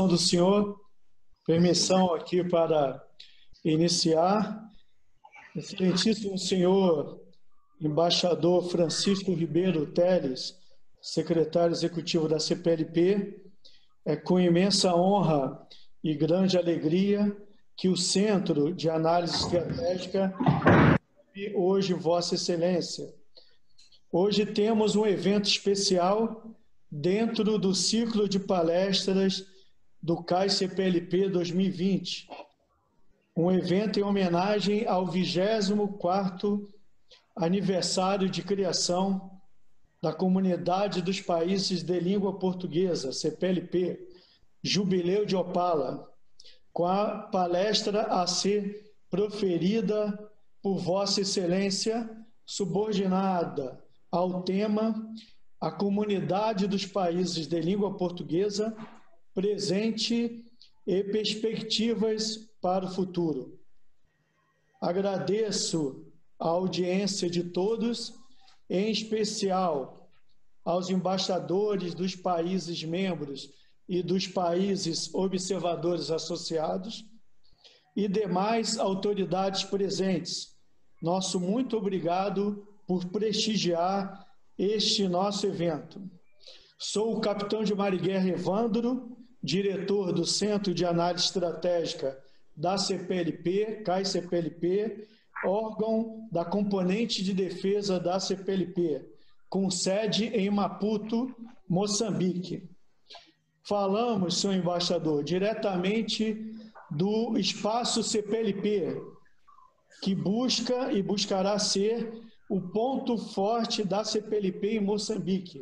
do senhor, permissão aqui para iniciar. Excelentíssimo senhor embaixador Francisco Ribeiro Teles, secretário executivo da CPLP, é com imensa honra e grande alegria que o Centro de Análise Estratégica recebe hoje Vossa Excelência. Hoje temos um evento especial dentro do ciclo de palestras do CAI CPLP 2020, um evento em homenagem ao 24º aniversário de criação da Comunidade dos Países de Língua Portuguesa, CPLP, Jubileu de Opala, com a palestra a ser proferida por Vossa Excelência, subordinada ao tema A Comunidade dos Países de Língua Portuguesa, presente e perspectivas para o futuro. Agradeço a audiência de todos, em especial aos embaixadores dos países membros e dos países observadores associados e demais autoridades presentes. Nosso muito obrigado por prestigiar este nosso evento. Sou o capitão de mar e guerra Evandro, diretor do Centro de Análise Estratégica da CPLP, CAI CPLP, órgão da componente de defesa da CPLP, com sede em Maputo, Moçambique. Falamos, senhor embaixador, diretamente do espaço CPLP, que busca e buscará ser o ponto forte da CPLP em Moçambique.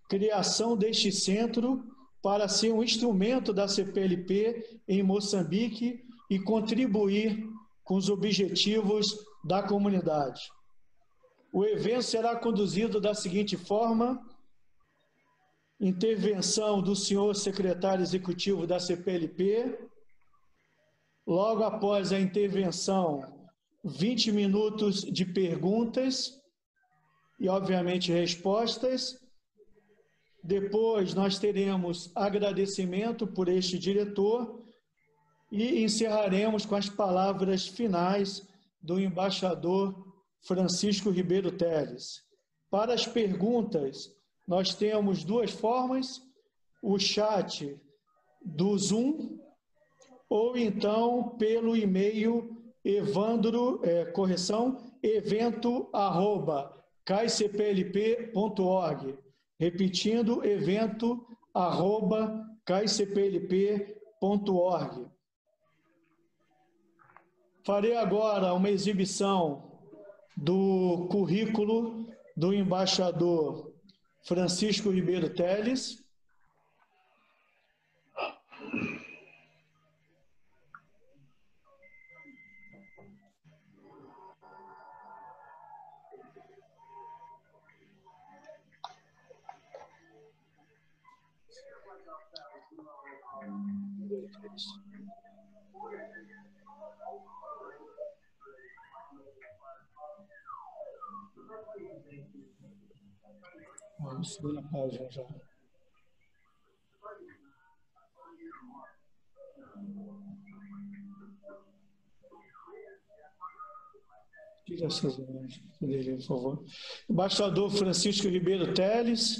Criação deste centro para ser um instrumento da CPLP em Moçambique e contribuir com os objetivos da comunidade. O evento será conduzido da seguinte forma: intervenção do senhor secretário executivo da CPLP, logo após a intervenção, 20 minutos de perguntas e, obviamente, respostas. Depois, nós teremos agradecimento por este diretor e encerraremos com as palavras finais do embaixador Francisco Ribeiro Teles. Para as perguntas, nós temos duas formas: o chat do Zoom ou então pelo e-mail evento@caicplp.org. Repetindo, evento@caicplp.org. Farei agora uma exibição do currículo do embaixador Francisco Ribeiro Teles. Vamos subir na página já. Tira essas imagens dele, por favor. Embaixador Francisco Ribeiro Teles,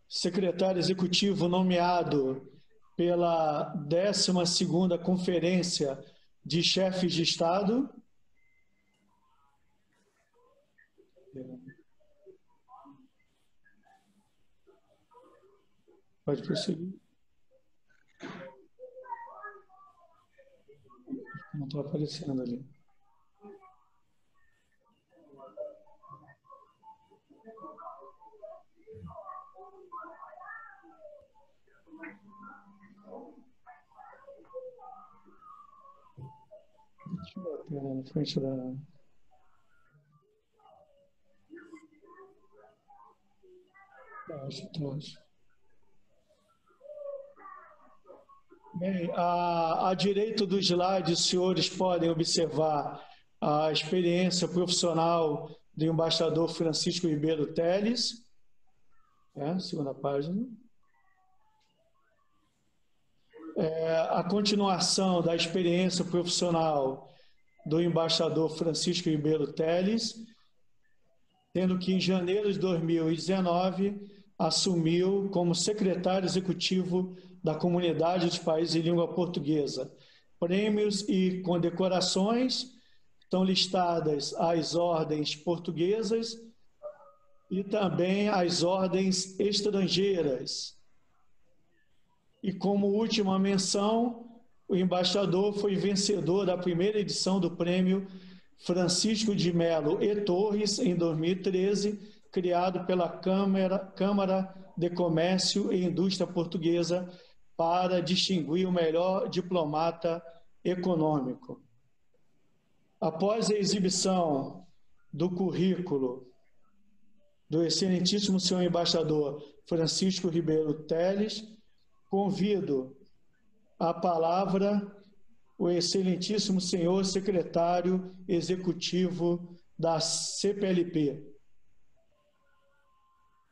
secretário executivo nomeado pela 12ª Conferência de Chefes de Estado. Pode prosseguir. Não está aparecendo ali. Deixa eu ver na frente da... Bem, à direita do slide, os senhores podem observar a experiência profissional do embaixador Francisco Ribeiro Teles. Segunda página. a continuação da experiência profissional do embaixador Francisco Ribeiro Teles, tendo que em janeiro de 2019 assumiu como secretário executivo da Comunidade dos Países de Língua Portuguesa. Prêmios e condecorações estão listadas as ordens portuguesas e também as ordens estrangeiras. E como última menção, o embaixador foi vencedor da primeira edição do prêmio Francisco de Melo e Torres, em 2013, criado pela Câmara de Comércio e Indústria Portuguesa para distinguir o melhor diplomata econômico. Após a exibição do currículo do excelentíssimo senhor embaixador Francisco Ribeiro Teles, convido a palavra o excelentíssimo senhor secretário executivo da CPLP.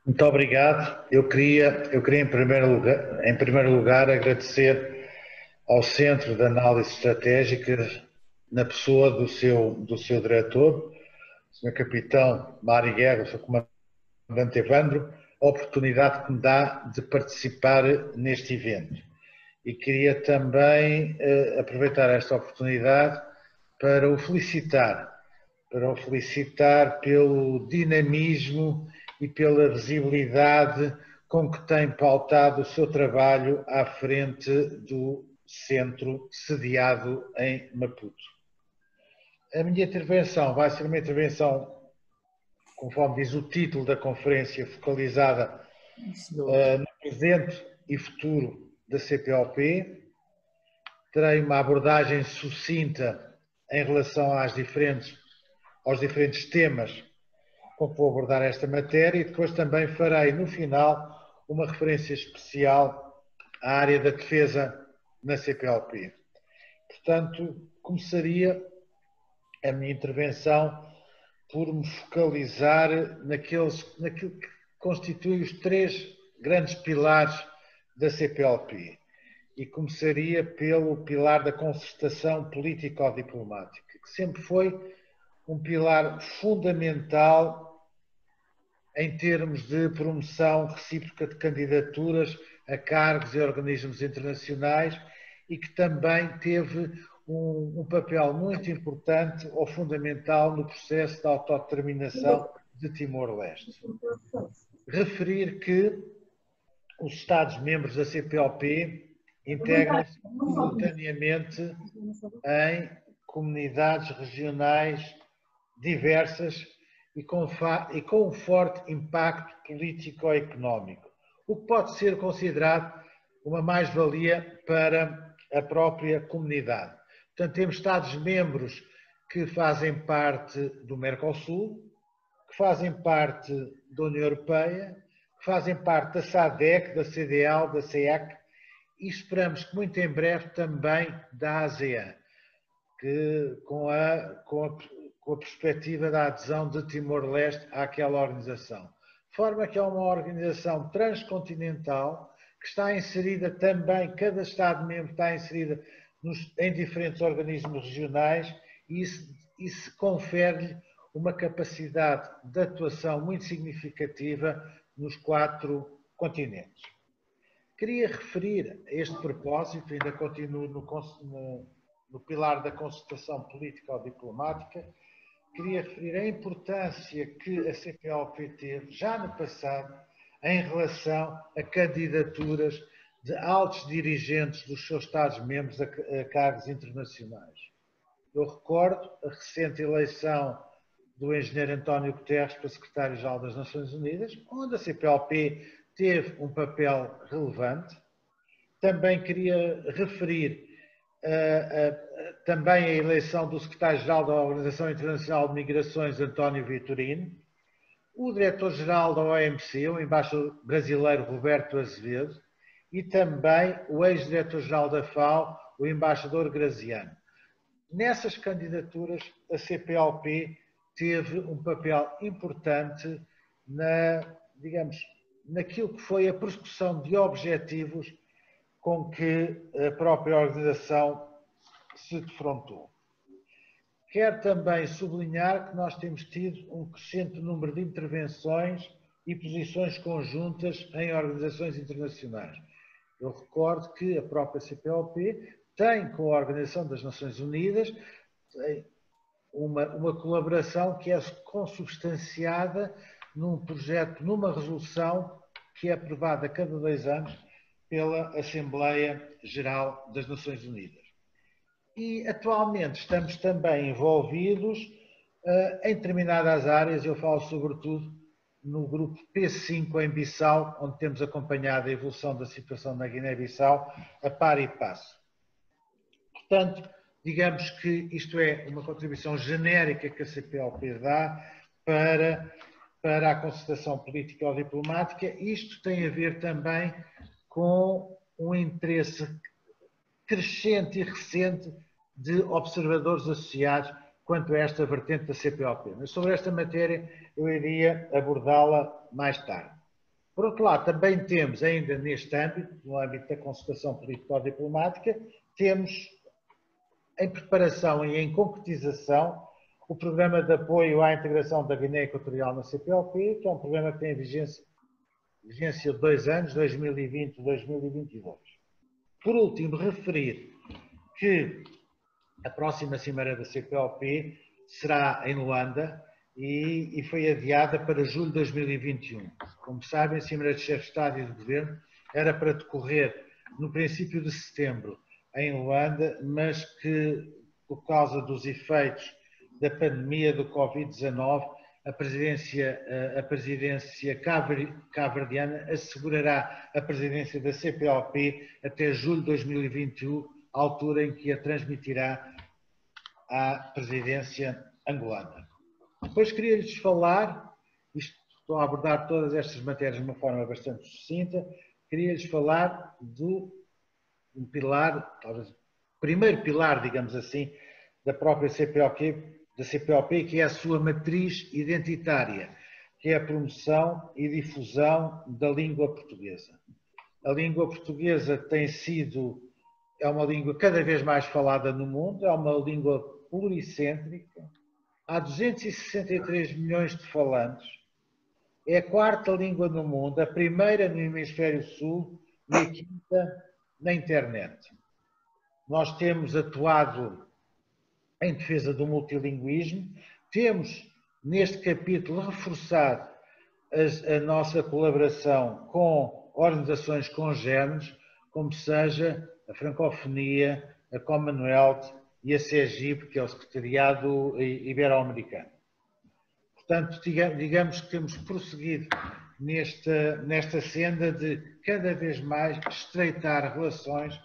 Muito obrigado. Eu queria em primeiro lugar agradecer ao Centro de Análise Estratégica, na pessoa do seu diretor, o Sr. Capitão Mário Guerra, o Sr. Comandante Evandro, a oportunidade que me dá de participar neste evento. E queria também aproveitar esta oportunidade para o felicitar pelo dinamismo e pela visibilidade com que tem pautado o seu trabalho à frente do centro sediado em Maputo. A minha intervenção vai ser uma intervenção, conforme diz o título da conferência, focalizada no presente e futuro da CPLP. Terei uma abordagem sucinta em relação aos diferentes temas com que vou abordar esta matéria, e depois também farei, no final, uma referência especial à área da defesa na CPLP. Portanto, começaria a minha intervenção por me focalizar naquilo que constitui os três grandes pilares da CPLP. E começaria pelo pilar da concertação político-diplomática, que sempre foi um pilar fundamental em termos de promoção recíproca de candidaturas a cargos e organismos internacionais, e que também teve um papel muito importante ou fundamental no processo de autodeterminação de Timor-Leste. Referir que os Estados-membros da CPLP integram-se simultaneamente em comunidades regionais diversas e com um forte impacto político-económico, o que pode ser considerado uma mais-valia para a própria comunidade. Portanto, temos Estados-membros que fazem parte do Mercosul, que fazem parte da União Europeia, que fazem parte da SADC, da CDAO, da CEEC, e esperamos que muito em breve também da ASEAN, que com a perspectiva da adesão de Timor-Leste àquela organização. De forma que é uma organização transcontinental que está inserida também, cada Estado-membro está inserida em diferentes organismos regionais, e isso confere-lhe uma capacidade de atuação muito significativa nos 4 continentes. Queria referir a este propósito, ainda continuo no pilar da concertação política ou diplomática, queria referir a importância que a CPLP teve já no passado em relação a candidaturas de altos dirigentes dos seus Estados-membros a cargos internacionais. Eu recordo a recente eleição do engenheiro António Guterres para secretário-geral das Nações Unidas, onde a CPLP teve um papel relevante. Também queria referir também a eleição do secretário-geral da Organização Internacional de Migrações, António Vitorino, o diretor-geral da OMC, o embaixador brasileiro Roberto Azevedo, e também o ex-diretor-geral da FAO, o embaixador Graziano. Nessas candidaturas, a CPLP teve um papel importante naquilo que foi a persecução de objetivos com que a própria organização se defrontou. Quero também sublinhar que nós temos tido um crescente número de intervenções e posições conjuntas em organizações internacionais. Eu recordo que a própria CPLP tem, com a Organização das Nações Unidas, uma colaboração que é consubstanciada num projeto, numa resolução que é aprovada a cada 2 anos pela Assembleia Geral das Nações Unidas. E atualmente estamos também envolvidos em determinadas áreas, eu falo sobretudo no grupo P5 em Bissau, onde temos acompanhado a evolução da situação na Guiné-Bissau a par e passo. Portanto, digamos que isto é uma contribuição genérica que a CPLP dá para a concertação política ou diplomática. Isto tem a ver também com um interesse crescente e recente de observadores associados quanto a esta vertente da CPLP. Mas sobre esta matéria eu iria abordá-la mais tarde. Por outro lado, também temos ainda neste âmbito, no âmbito da concertação político-diplomática, temos em preparação e em concretização o programa de apoio à integração da Guiné Equatorial na CPLP, que é um programa que tem vigência de 2 anos, 2020 e 2022. Por último, referir que a próxima Cimeira da CPLP será em Luanda e foi adiada para julho de 2021. Como sabem, a Cimeira de Chefes de Estado e de Governo era para decorrer no princípio de setembro em Luanda, mas que, por causa dos efeitos da pandemia do Covid-19, a presidência cabo-verdiana assegurará a presidência da CPLP até julho de 2021, altura em que a transmitirá à presidência angolana. Depois queria-lhes falar, estou a abordar todas estas matérias de uma forma bastante sucinta, queria-lhes falar do pilar, talvez o primeiro pilar, digamos assim, da própria CPLP, que é a sua matriz identitária, que é a promoção e difusão da língua portuguesa. A língua portuguesa é uma língua cada vez mais falada no mundo, é uma língua pluricêntrica, há 263 milhões de falantes, é a 4ª língua no mundo, a primeira no hemisfério sul e a 5ª na internet. Nós temos atuado em defesa do multilinguismo, temos neste capítulo reforçado a nossa colaboração com organizações congêneres, como seja a Francofonia, a Commonwealth e a CEGIP, que é o Secretariado Ibero-Americano. Portanto, digamos que temos prosseguido nesta senda de cada vez mais estreitar relações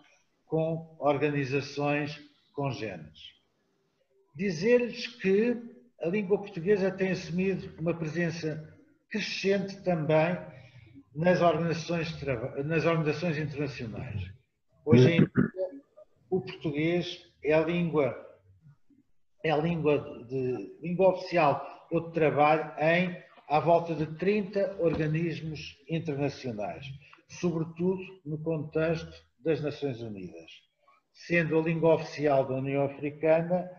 com organizações congêneres. Dizer-lhes que a língua portuguesa tem assumido uma presença crescente também nas organizações internacionais. Hoje em dia, o português é a língua oficial ou de trabalho à volta de 30 organismos internacionais, sobretudo no contexto das Nações Unidas, sendo a língua oficial da União Africana,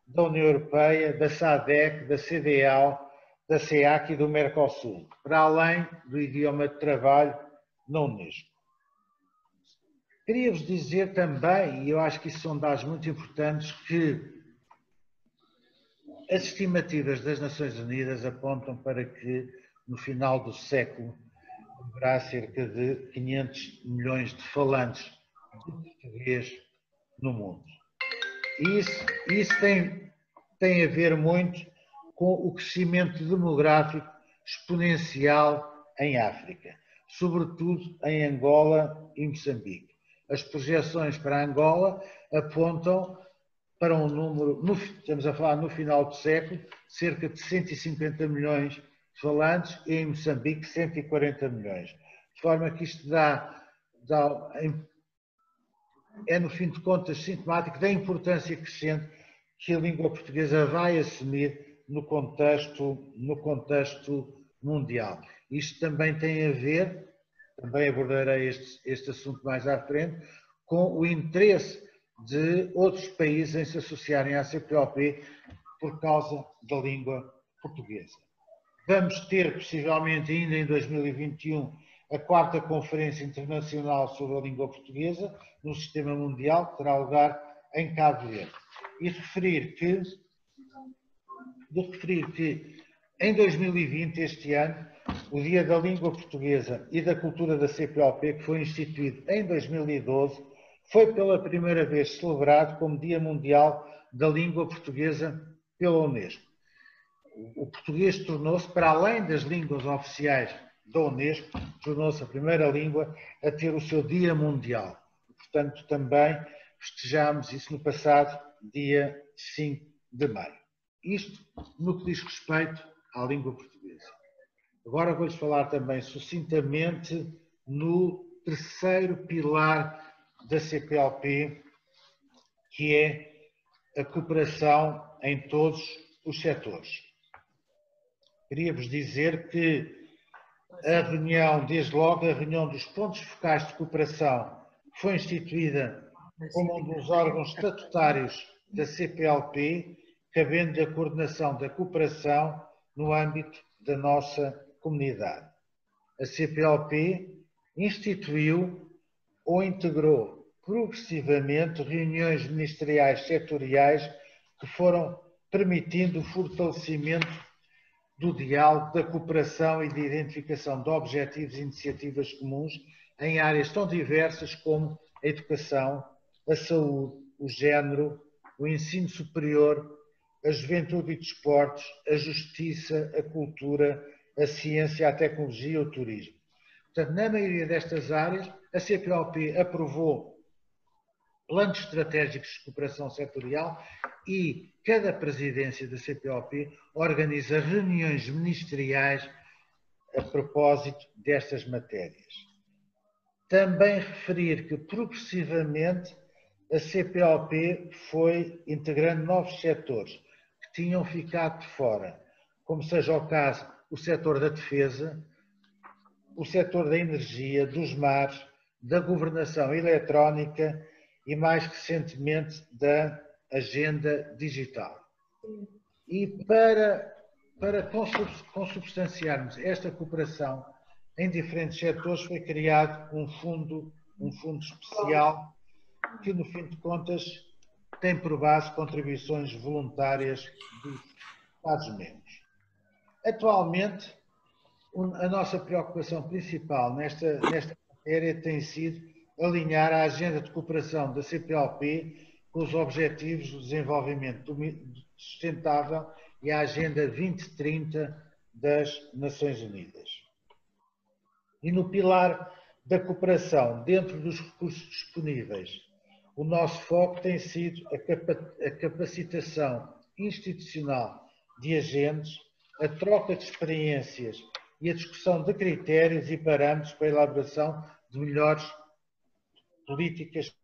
da União Europeia, da SADC, da CEDEAO, da CEAC e do Mercosul, para além do idioma de trabalho na Unesco. Queria-vos dizer também, e eu acho que isso são dados muito importantes, que as estimativas das Nações Unidas apontam para que no final do século haverá cerca de 500 milhões de falantes de português no mundo. E isso tem a ver muito com o crescimento demográfico exponencial em África, sobretudo em Angola e Moçambique. As projeções para Angola apontam para um número, estamos a falar no final do século, cerca de 150 milhões de falantes e em Moçambique 140 milhões. De forma que isto é, no fim de contas, sintomático da importância crescente que a língua portuguesa vai assumir no contexto mundial. Isto também tem a ver também abordarei este assunto mais à frente, com o interesse de outros países em se associarem à CPLP por causa da língua portuguesa. Vamos ter, possivelmente, ainda em 2021, a 4ª Conferência Internacional sobre a Língua Portuguesa no Sistema Mundial, que terá lugar em Cabo Verde. E referir que em 2020, este ano, o Dia da Língua Portuguesa e da Cultura da CPLP, que foi instituído em 2012, foi pela primeira vez celebrado como Dia Mundial da Língua Portuguesa pela Unesco. O português tornou-se, para além das línguas oficiais da Unesco, tornou-se a primeira língua a ter o seu Dia Mundial. Portanto, também festejámos isso no passado, dia 5 de maio. Isto no que diz respeito à língua portuguesa. Agora vou-lhes falar também sucintamente no terceiro pilar da CPLP, que é a cooperação em todos os setores. Queria-vos dizer que a reunião, desde logo, a reunião dos pontos focais de cooperação foi instituída como um dos órgãos estatutários da CPLP, cabendo a coordenação da cooperação no âmbito da nossa comunidade. A CPLP instituiu ou integrou progressivamente reuniões ministeriais setoriais que foram permitindo o fortalecimento do diálogo, da cooperação e de identificação de objetivos e iniciativas comuns em áreas tão diversas como a educação, a saúde, o género, o ensino superior, a juventude e desportos, a justiça, a cultura, a ciência, a tecnologia e o turismo. Portanto, na maioria destas áreas, a CPLP aprovou planos estratégicos de cooperação setorial e cada presidência da CPLP organiza reuniões ministeriais a propósito destas matérias. Também referir que, progressivamente, a CPLP foi integrando novos setores que tinham ficado de fora, como seja o caso o setor da defesa, o setor da energia, dos mares, da governação eletrónica e, mais recentemente, da agenda digital. E para consubstanciarmos esta cooperação em diferentes setores, foi criado um fundo especial que, no fim de contas, tem por base contribuições voluntárias dos Estados-membros. Atualmente, a nossa preocupação principal nesta matéria tem sido alinhar a agenda de cooperação da CPLP com os Objetivos do Desenvolvimento Sustentável e a Agenda 2030 das Nações Unidas. E no pilar da cooperação, dentro dos recursos disponíveis, o nosso foco tem sido a capacitação institucional de agentes, a troca de experiências e a discussão de critérios e parâmetros para a elaboração de melhores políticas.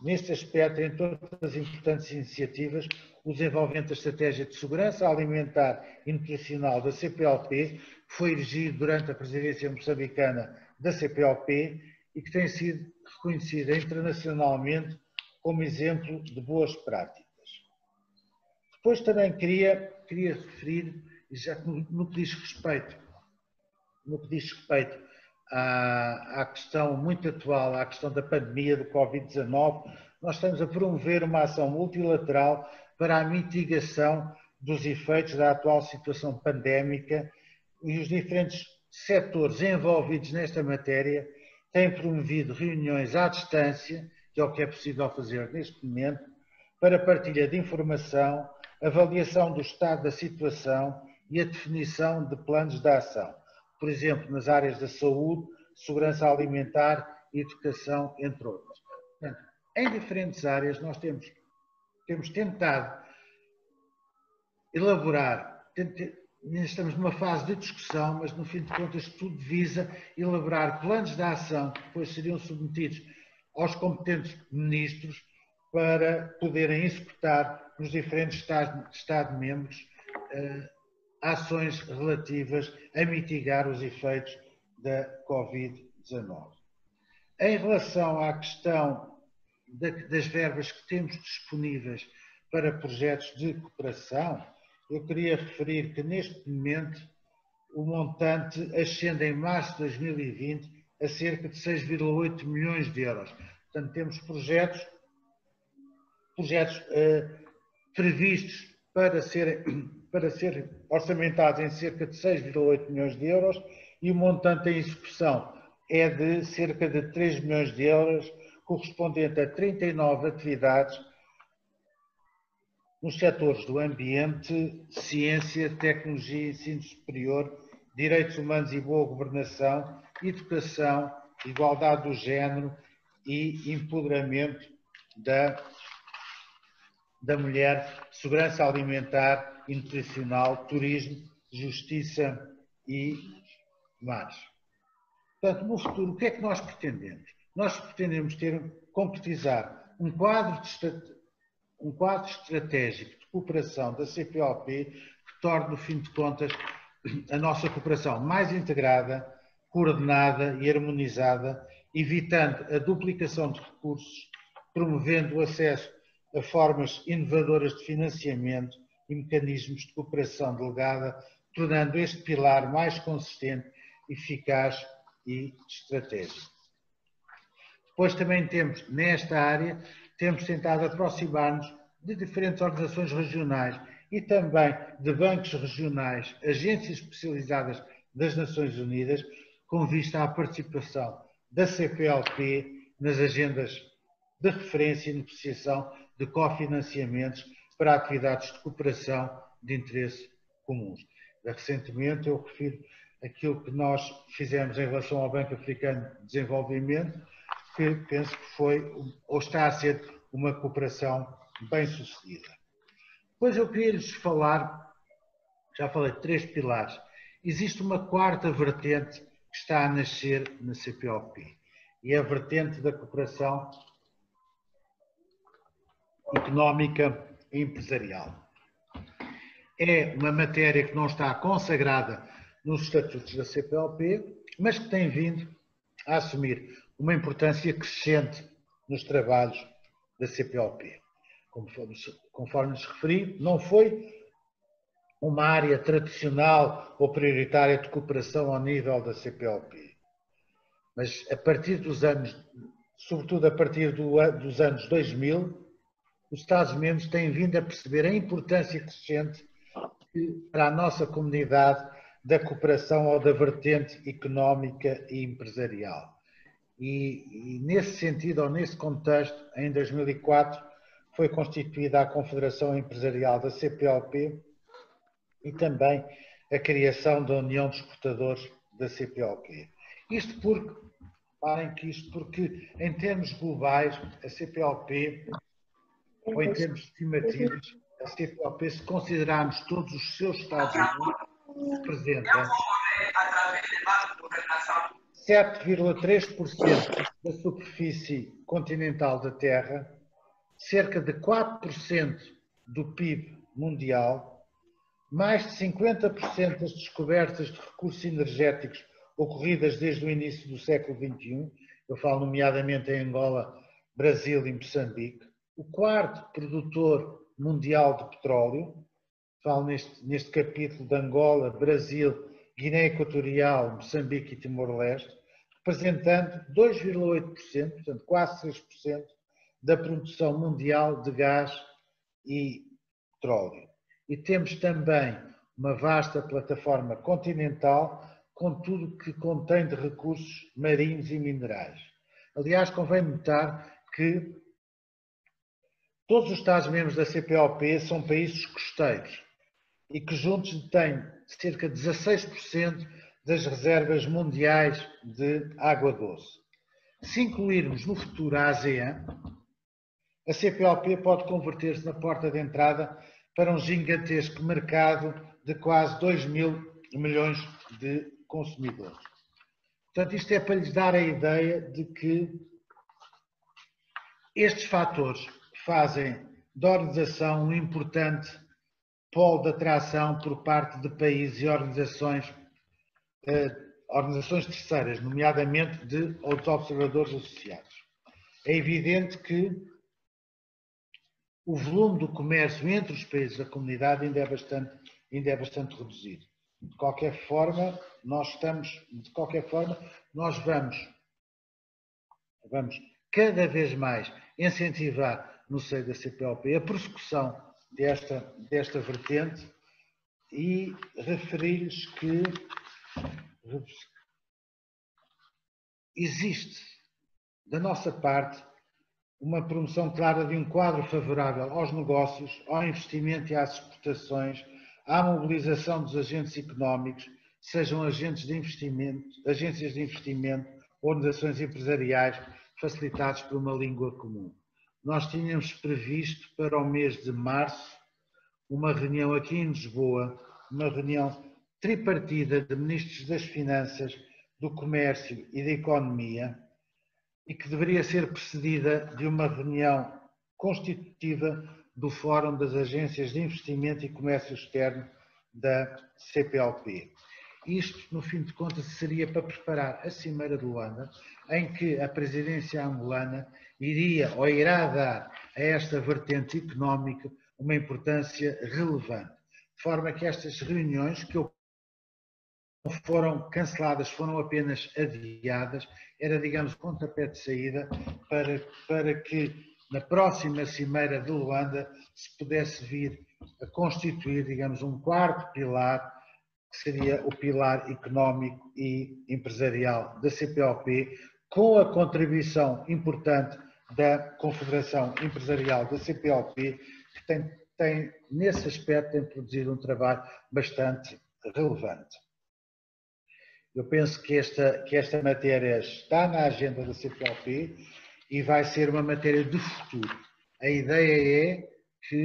Neste aspecto, em todas as importantes iniciativas, o desenvolvimento da Estratégia de Segurança Alimentar e Nutricional da CPLP, que foi erigido durante a presidência moçambicana da CPLP e que tem sido reconhecida internacionalmente como exemplo de boas práticas. Depois também queria referir, já no que diz respeito à questão muito atual, à questão da pandemia do Covid-19, nós estamos a promover uma ação multilateral para a mitigação dos efeitos da atual situação pandémica e os diferentes setores envolvidos nesta matéria têm promovido reuniões à distância, que é o que é possível fazer neste momento, para partilha de informação, avaliação do estado da situação e a definição de planos de ação. Por exemplo, nas áreas da saúde, segurança alimentar e educação, entre outras. Portanto, em diferentes áreas nós temos tentado elaborar, estamos numa fase de discussão, mas no fim de contas tudo visa elaborar planos de ação que depois seriam submetidos aos competentes ministros para poderem executar nos diferentes Estados-membros ações relativas a mitigar os efeitos da Covid-19. Em relação à questão das verbas que temos disponíveis para projetos de cooperação, eu queria referir que neste momento o montante ascende em março de 2020 a cerca de 6,8 milhões de euros. Portanto, temos projetos previstos para serem orçamentados em cerca de 6,8 milhões de euros e o montante em execução é de cerca de 3 milhões de euros, correspondente a 39 atividades nos setores do ambiente, ciência, tecnologia, ensino superior, direitos humanos e boa governação, educação, igualdade do género e empoderamento da mulher, segurança alimentar e nutricional, turismo, justiça e mais. Portanto, no futuro, o que é que nós pretendemos? Nós pretendemos concretizar um quadro estratégico de cooperação da CPLP que torne, no fim de contas, a nossa cooperação mais integrada, coordenada e harmonizada, evitando a duplicação de recursos, promovendo o acesso a formas inovadoras de financiamento e mecanismos de cooperação delegada, tornando este pilar mais consistente, eficaz e estratégico. Depois também temos, nesta área, temos tentado aproximar-nos de diferentes organizações regionais e também de bancos regionais, agências especializadas das Nações Unidas, com vista à participação da CPLP nas agendas de referência e negociação de cofinanciamentos para atividades de cooperação de interesse comuns. Recentemente, eu refiro aquilo que nós fizemos em relação ao Banco Africano de Desenvolvimento, que penso que foi ou está a ser uma cooperação bem sucedida. Depois eu queria lhes falar, já falei de 3 pilares, existe uma quarta vertente que está a nascer na CPLP e é a vertente da cooperação económica e empresarial. É uma matéria que não está consagrada nos estatutos da CPLP, mas que tem vindo a assumir uma importância crescente nos trabalhos da CPLP. Conforme lhes referi, não foi uma área tradicional ou prioritária de cooperação ao nível da CPLP. Mas a partir dos anos, sobretudo a partir dos anos 2000, os Estados-membros têm vindo a perceber a importância crescente para a nossa comunidade da cooperação ou da vertente económica e empresarial. E nesse sentido, ou nesse contexto, em 2004, foi constituída a Confederação Empresarial da CPLP e também a criação da União dos Exportadores da CPLP. Isto porque, em termos globais, a CPLP, ou em termos estimativos, a CPLP, se considerarmos todos os seus Estados-membros, representa 7,3% da superfície continental da Terra, cerca de 4% do PIB mundial, mais de 50% das descobertas de recursos energéticos ocorridas desde o início do século XXI, eu falo nomeadamente em Angola, Brasil e Moçambique, o quarto produtor mundial de petróleo, falo neste capítulo de Angola, Brasil, Guiné Equatorial, Moçambique e Timor-Leste, representando 2,8%, portanto quase 3%, da produção mundial de gás e petróleo. E temos também uma vasta plataforma continental com tudo o que contém de recursos marinhos e minerais. Aliás, convém notar que todos os Estados-membros da CPLP são países costeiros e que juntos detêm cerca de 16% das reservas mundiais de água doce. Se incluirmos no futuro a ASEAN, a CPLP pode converter-se na porta de entrada para um gigantesco mercado de quase 2 mil milhões de consumidores. Portanto, isto é para lhes dar a ideia de que estes fatores fazem da organização um importante polo de atração por parte de países e organizações organizações terceiras, nomeadamente de outros observadores associados. É evidente que o volume do comércio entre os países da comunidade ainda é bastante reduzido. De qualquer forma, nós vamos cada vez mais incentivar no seio da CPLP a prossecução desta vertente e referir-lhes que existe, da nossa parte, uma promoção clara de um quadro favorável aos negócios, ao investimento e às exportações, à mobilização dos agentes económicos, sejam agências de investimento, organizações empresariais, facilitados por uma língua comum. Nós tínhamos previsto para o mês de março uma reunião aqui em Lisboa, uma reunião tripartida de ministros das Finanças, do Comércio e da Economia, e que deveria ser precedida de uma reunião constitutiva do Fórum das Agências de Investimento e Comércio Externo da CPLP. Isto, no fim de contas, seria para preparar a Cimeira de Luanda, em que a presidência angolana irá dar a esta vertente económica uma importância relevante. De forma que estas reuniões, que foram canceladas, foram apenas adiadas, era, digamos, o pontapé de saída para que na próxima Cimeira de Luanda se pudesse vir a constituir, digamos, um quarto pilar, que seria o pilar económico e empresarial da CPLP, com a contribuição importante da Confederação Empresarial da CPLP, que tem nesse aspecto, tem produzido um trabalho bastante relevante. Eu penso que esta matéria está na agenda da CPLP e vai ser uma matéria de futuro. A ideia é que,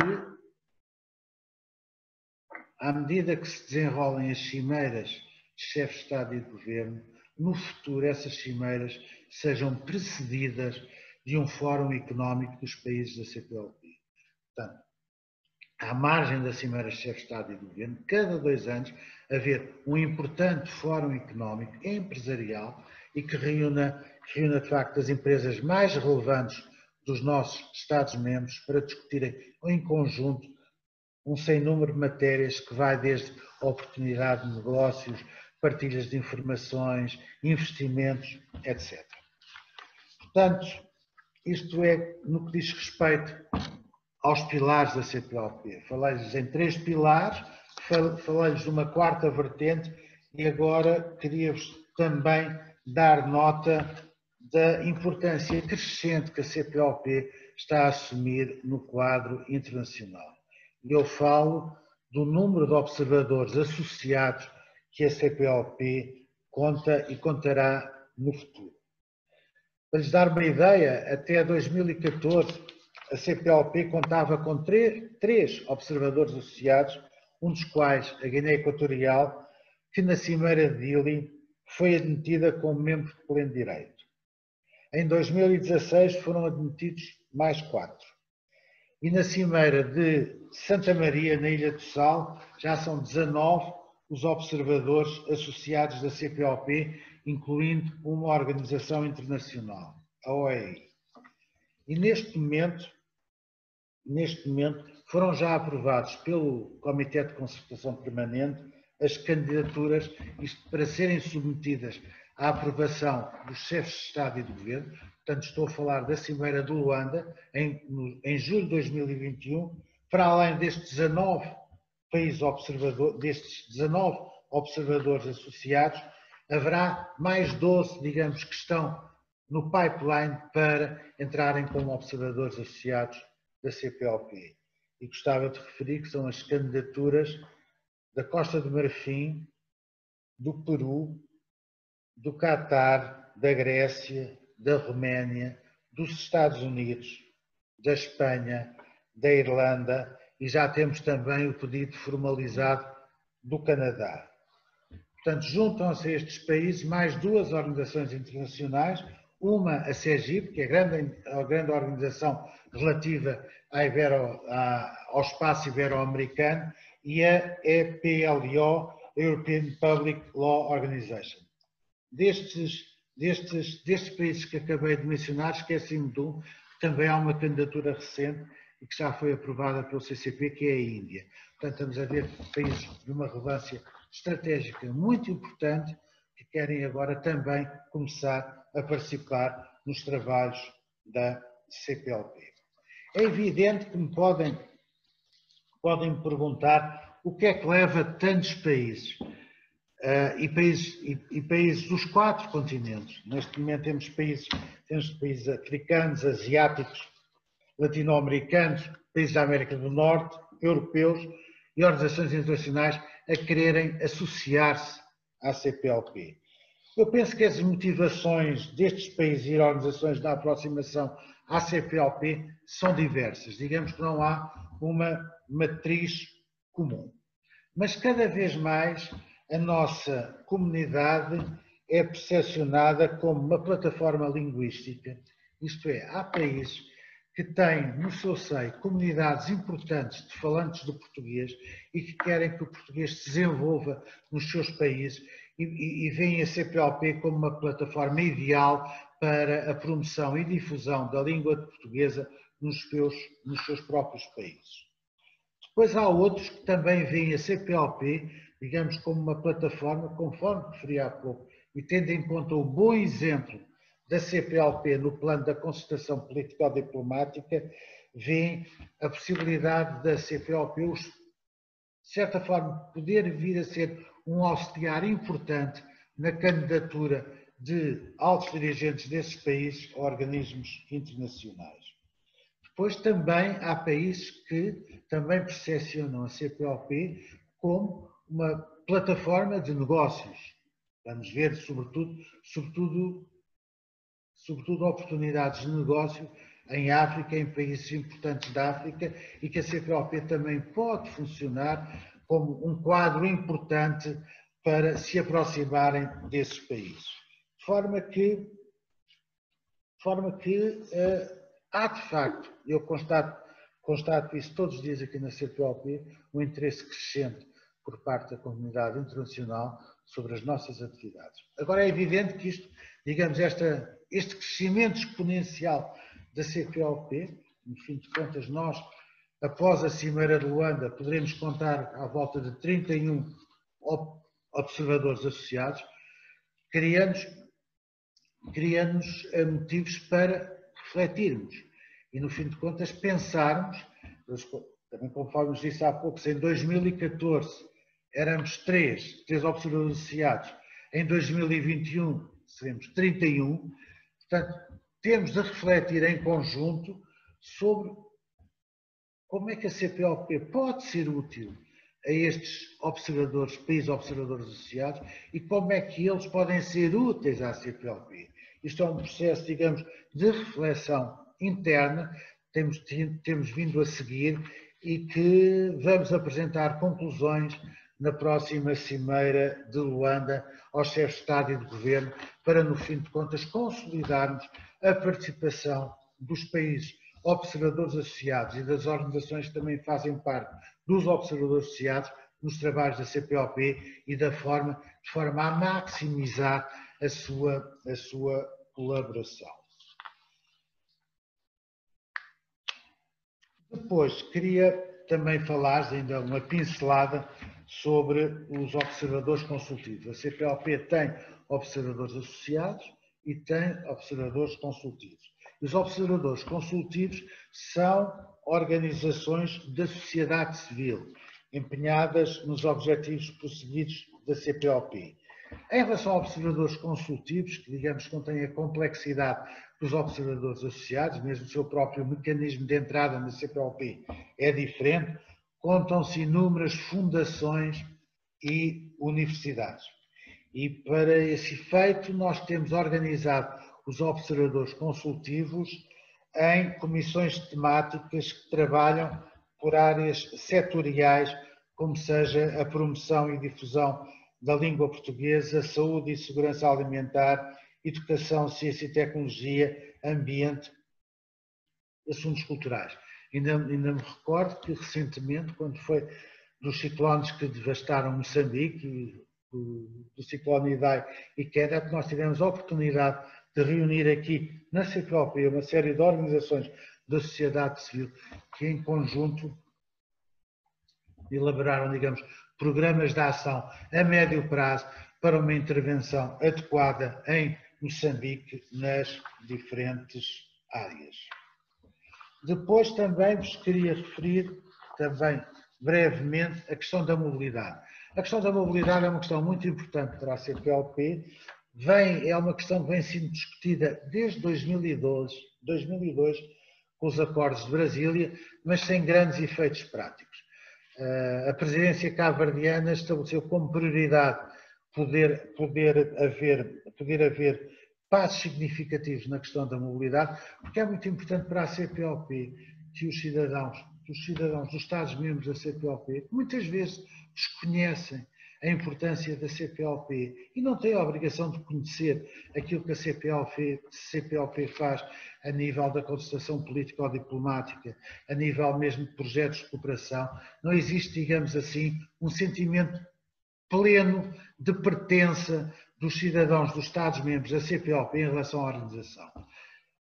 à medida que se desenrolem as cimeiras de chefes de Estado e de Governo, no futuro essas cimeiras sejam precedidas de um fórum económico dos países da CPLP. Portanto, à margem da Cimeira de chefes de Estado e de Governo, cada 2 anos, haver um importante fórum económico e empresarial e que reúna de facto as empresas mais relevantes dos nossos Estados-membros para discutirem em conjunto um sem número de matérias que vai desde a oportunidade de negócios, partilhas de informações, investimentos, etc. Portanto, isto é no que diz respeito aos pilares da CPLP. Falei-lhes em 3 pilares, falei-lhes de uma 4ª vertente e agora queria-vos também dar nota da importância crescente que a CPLP está a assumir no quadro internacional. Eu falo do número de observadores associados que a CPLP conta e contará no futuro. Para lhes dar uma ideia, até 2014 a CPLP contava com 3 observadores associados, um dos quais a Guiné Equatorial, que na Cimeira de Dili foi admitida como membro de pleno direito. Em 2016 foram admitidos mais 4. E na Cimeira de Santa Maria, na Ilha do Sal, já são 19 os observadores associados da CPLP, incluindo uma organização internacional, a OEI. E neste momento foram já aprovados pelo Comitê de Concertação Permanente as candidaturas, isto para serem submetidas à aprovação dos chefes de Estado e de Governo. Portanto, estou a falar da Cimeira de Luanda, em julho de 2021, para além destes 19 observadores associados, haverá mais 12, digamos, que estão no pipeline para entrarem como observadores associados da CPLP. E gostava de referir que são as candidaturas da Costa do Marfim, do Peru, do Catar, da Grécia, da Roménia, dos Estados Unidos, da Espanha, da Irlanda e já temos também o pedido formalizado do Canadá. Portanto, juntam-se a estes países mais 2 organizações internacionais, uma a CEGIP, que é a grande organização relativa ao espaço ibero-americano, e a EPLO, European Public Law Organization. destes países que acabei de mencionar, esqueci-me de um, que também há uma candidatura recente e que já foi aprovada pelo CCP, que é a Índia. Portanto, estamos a ver países de uma relevância estratégica muito importante que querem agora também começar a participar nos trabalhos da CPLP. É evidente que me podem perguntar o que é que leva tantos países, e países dos 4 continentes. Neste momento temos países africanos, asiáticos, latino-americanos, países da América do Norte, europeus e organizações internacionais a quererem associar-se à CPLP. Eu penso que as motivações destes países e organizações da aproximação à CPLP são diversas. Digamos que não há uma matriz comum. Mas cada vez mais a nossa comunidade é percepcionada como uma plataforma linguística, isto é, há países que têm no seu seio comunidades importantes de falantes do português e que querem que o português se desenvolva nos seus países e veem a CPLP como uma plataforma ideal para a promoção e difusão da língua portuguesa nos seus próprios países. Depois há outros que também veem a CPLP, digamos, como uma plataforma, conforme referi há pouco, e tendo em conta o bom exemplo da CPLP no plano da concertação político-diplomática, veem a possibilidade da CPLP, de certa forma, poder vir a ser um auxiliar importante na candidatura de altos dirigentes desses países a organismos internacionais. Depois também há países que também percepcionam a CPLP como uma plataforma de negócios. Vamos ver, sobretudo oportunidades de negócio em África, em países importantes da África, e que a CPLP também pode funcionar como um quadro importante para se aproximarem desses países. De forma que há, de facto, eu constato isso todos os dias aqui na CPLP, um interesse crescente por parte da comunidade internacional sobre as nossas atividades. Agora é evidente que isto, digamos, este crescimento exponencial da CPLP, no fim de contas nós, após a Cimeira de Luanda, poderemos contar à volta de 31 observadores associados, cria-nos motivos para refletirmos e, no fim de contas, pensarmos, também conforme nos disse há pouco, se em 2014 éramos 3 observadores associados, em 2021 seremos 31, portanto, temos de refletir em conjunto sobre como é que a CPLP pode ser útil a estes observadores, países observadores associados, e como é que eles podem ser úteis à CPLP. Isto é um processo, digamos, de reflexão interna, temos vindo a seguir e que vamos apresentar conclusões na próxima Cimeira de Luanda aos chefes de Estado e de Governo, para, no fim de contas, consolidarmos a participação dos países observadores associados e das organizações que também fazem parte dos observadores associados nos trabalhos da CPLP e de forma a maximizar a sua colaboração. Depois, queria também falar, ainda uma pincelada, sobre os observadores consultivos. A CPLP tem observadores associados e tem observadores consultivos. Os observadores consultivos são organizações da sociedade civil, empenhadas nos objetivos prosseguidos da CPLP. Em relação a observadores consultivos, que, digamos, contêm a complexidade dos observadores associados, mesmo o seu próprio mecanismo de entrada na CPLP é diferente, contam-se inúmeras fundações e universidades. E para esse efeito nós temos organizado os observadores consultivos em comissões temáticas que trabalham por áreas setoriais, como seja a promoção e difusão da língua portuguesa, saúde e segurança alimentar, educação, ciência e tecnologia, ambiente, assuntos culturais. Ainda me recordo que recentemente, quando foi dos ciclones que devastaram Moçambique, do ciclone Idai e Queda, que nós tivemos a oportunidade de reunir aqui na CPLP uma série de organizações da sociedade civil que em conjunto elaboraram, digamos, programas de ação a médio prazo para uma intervenção adequada em Moçambique nas diferentes áreas. Depois também vos queria referir, também brevemente, a questão da mobilidade. A questão da mobilidade é uma questão muito importante para a CPLP, é uma questão que vem sendo discutida desde 2002, com os acordos de Brasília, mas sem grandes efeitos práticos. A presidência cabo-verdiana estabeleceu como prioridade poder haver passos significativos na questão da mobilidade, porque é muito importante para a CPLP que os cidadãos dos Estados-membros da CPLP, muitas vezes desconhecem a importância da CPLP e não têm a obrigação de conhecer aquilo que a CPLP faz a nível da contestação política ou diplomática, a nível mesmo de projetos de cooperação. Não existe, digamos assim, um sentimento pleno de pertença dos cidadãos dos Estados-membros da CPLP em relação à organização.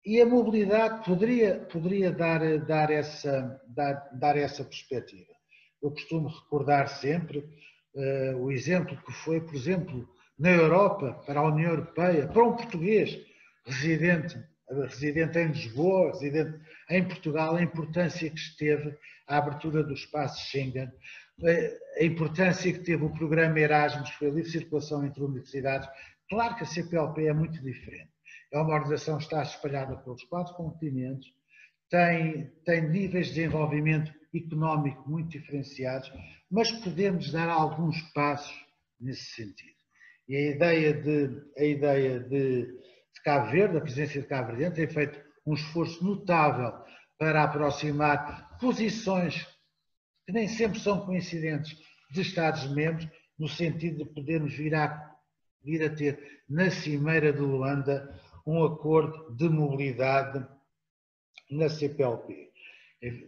E a mobilidade poderia dar essa perspectiva. Eu costumo recordar sempre o exemplo que foi, por exemplo, na Europa, para a União Europeia, para um português residente em Lisboa, residente em Portugal, a importância que esteve a abertura do espaço Schengen, a importância que teve o programa Erasmus, que foi a livre circulação entre universidades. Claro que a CPLP é muito diferente. É uma organização que está espalhada pelos 4 continentes, tem níveis de desenvolvimento económico muito diferenciados, mas podemos dar alguns passos nesse sentido. E a ideia de Cabo Verde, a presidência de Cabo Verde, tem feito um esforço notável para aproximar posições que nem sempre são coincidentes de Estados-membros, no sentido de podermos vir a ter na Cimeira de Luanda um acordo de mobilidade na CPLP.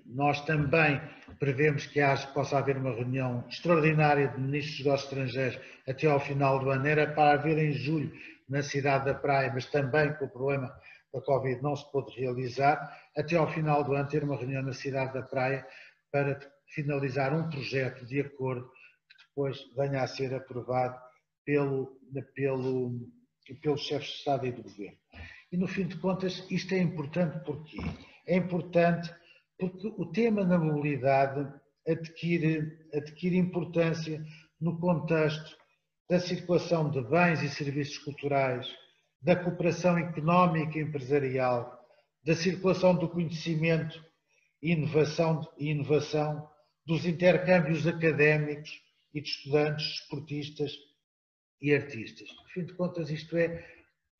Nós também prevemos que possa haver uma reunião extraordinária de ministros dos negócios estrangeiros até ao final do ano. Era para haver em julho na cidade da Praia, mas também com o problema da Covid não se pôde realizar. Até ao final do ano ter uma reunião na cidade da Praia para finalizar um projeto de acordo que depois venha a ser aprovado pelos chefes de Estado e de Governo. E no fim de contas isto é importante porque é importante porque o tema da mobilidade adquire importância no contexto da circulação de bens e serviços culturais, da cooperação económica e empresarial, da circulação do conhecimento e inovação, dos intercâmbios académicos e de estudantes, esportistas e artistas. No fim de contas, isto é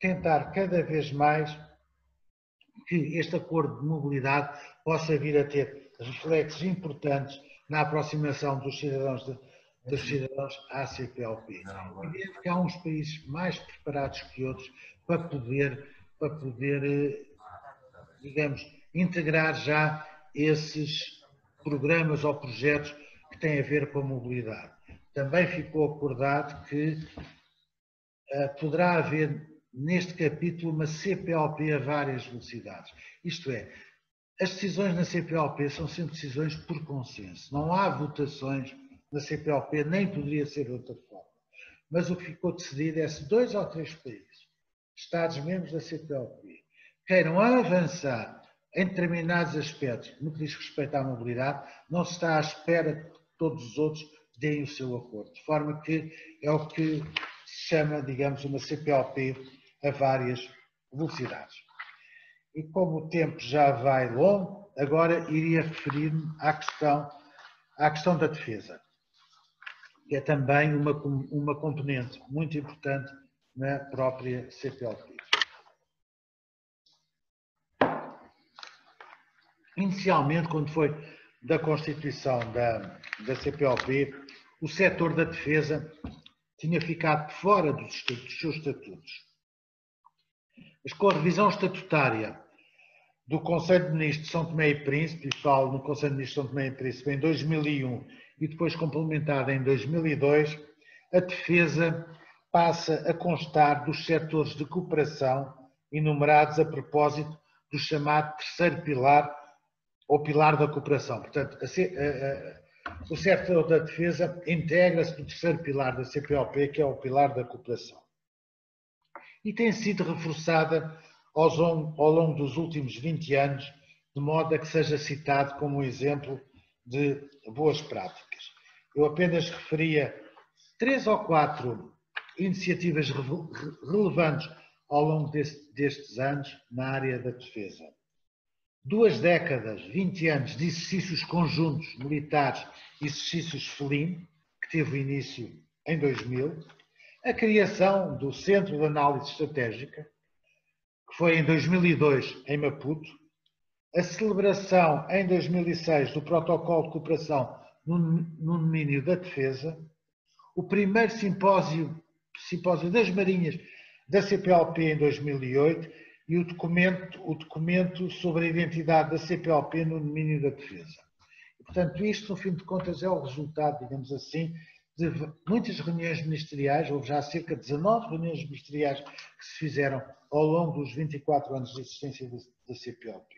tentar cada vez mais que este acordo de mobilidade possa vir a ter reflexos importantes na aproximação dos cidadãos à CPLP. Evidente que há uns países mais preparados que outros para poder, digamos, integrar já esses programas ou projetos que têm a ver com a mobilidade. Também ficou acordado que poderá haver neste capítulo uma CPLP a várias velocidades. Isto é, as decisões na CPLP são sempre decisões por consenso. Não há votações na CPLP, nem poderia ser de outra forma. Mas o que ficou decidido é se 2 ou 3 países, Estados-membros da CPLP, queiram avançar em determinados aspectos no que diz respeito à mobilidade, não se está à espera que todos os outros deem o seu acordo. De forma que é o que se chama, digamos, uma CPLP a várias velocidades. E como o tempo já vai longo, agora iria referir-me à questão da defesa, que é também uma componente muito importante na própria CPLP. Inicialmente, quando foi da constituição da CPLP, o setor da defesa tinha ficado fora dos seus estatutos. Mas com a revisão estatutária do Conselho de Ministros de São Tomé e Príncipe, e falo no Conselho de Ministros de São Tomé e Príncipe em 2001 e depois complementada em 2002, a defesa passa a constar dos setores de cooperação enumerados a propósito do chamado terceiro pilar ou pilar da cooperação. Portanto, o setor da defesa integra-se no terceiro pilar da CPLP, que é o pilar da cooperação. E tem sido reforçada ao longo dos últimos 20 anos, de modo a que seja citado como um exemplo de boas práticas. Eu apenas referia 3 ou 4 iniciativas relevantes ao longo destes anos na área da defesa. 2 décadas, 20 anos de exercícios conjuntos militares e exercícios FLIM, que teve início em 2000, a criação do Centro de Análise Estratégica, que foi em 2002 em Maputo, a celebração em 2006 do Protocolo de Cooperação no domínio da defesa, o primeiro simpósio das Marinhas da CPLP em 2008 e o documento sobre a identidade da CPLP no domínio da defesa. E, portanto, isto, no fim de contas, é o resultado, digamos assim, de muitas reuniões ministeriais. Houve já cerca de 19 reuniões ministeriais que se fizeram ao longo dos 24 anos de existência da CPLP.